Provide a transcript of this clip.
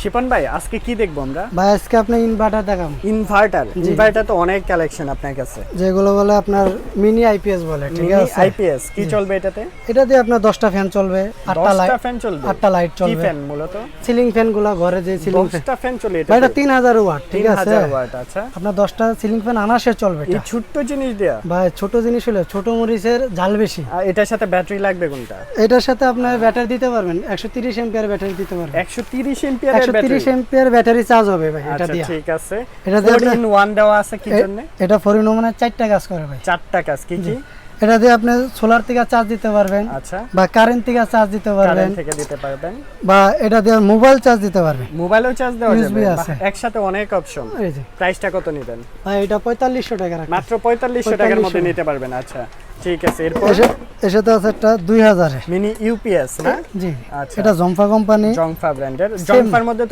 শিপন ভাই আজকে কি দেখবো আমরা? ভাই আজকে আপনি ইনভার্টার দেখাবো। ইনভার্টার তো অনেক কালেকশন আপনার কাছে। যেগুলো বলে আপনার মিনি আইপিএস বলে, ঠিক মিনি আছে? আইপিএস কি চলবে এটাতে? এটা দিয়ে আপনার 10টা ফ্যান চলবে, 8টা 10টা লাইট, ফ্যান চলবে, 8টা লাইট কি চলবে। ফ্যান মূলত? সিলিং ফ্যান গুলো ঘরে যে সিলিং ফ্যান, 10টা ফ্যান চলে ভাই এটা 3000 ওয়াট, ঠিক আছে? 3000 ওয়াট। আচ্ছা, আপনার 10টা সিলিং ফ্যান আনাসে চলবে এই এটা। ছোট্ট জিনিস দেয়া? ভাই ছোট জিনিস হলে ছোট মরিচের ঝাল বেশি। আর এটার সাথে ব্যাটারি লাগবে কোনটা? এটার সাথে আপনি ব্যাটারি দিতে পারবেন, 130 এম্পিয়ার ব্যাটারি দিতে পারবেন। 130 এম্পিয়ারের ব্যাটারি? 130 এম্পিয়ার ব্যাটারি চার্জ হবে ভাই এটা আচ্ছা দিয়ে। ঠিক আছে। এটা 4 দিয়ে in 1 দেওয়া আছে কি জন্য? এটা ফরিনো মানে 4টা কাজ করে ভাই। 4টা কাজ কি কি? এটা দিয়ে আপনি সোলার থেকে চার্জ দিতে পারবেন, আচ্ছা, বা কারেন্ট থেকে চার্জ দিতে পারবেন, কারেন্ট থেকে দিতে পারবেন, বা এটা দিয়ে মোবাইল চার্জ দিতে পারবেন। মোবাইলও চার্জ দেওয়া USB যাবে। আছে। বাহ, একসাথে অনেক অপশন। এই যে প্রাইসটা কত নেবেন? ভাই এটা 4500 টাকা রাখা। মাত্র 4500 টাকার মধ্যে 4500 নিতে পারবেন। আচ্ছা ঠিক আছে। এরপর এসে তো আছে একটা 2000 এ। মিনি ইউপিএস না? জি, আচ্ছা, এটা জম্পা কোম্পানি, জংফা ব্র্যান্ডের। জংফার মধ্যে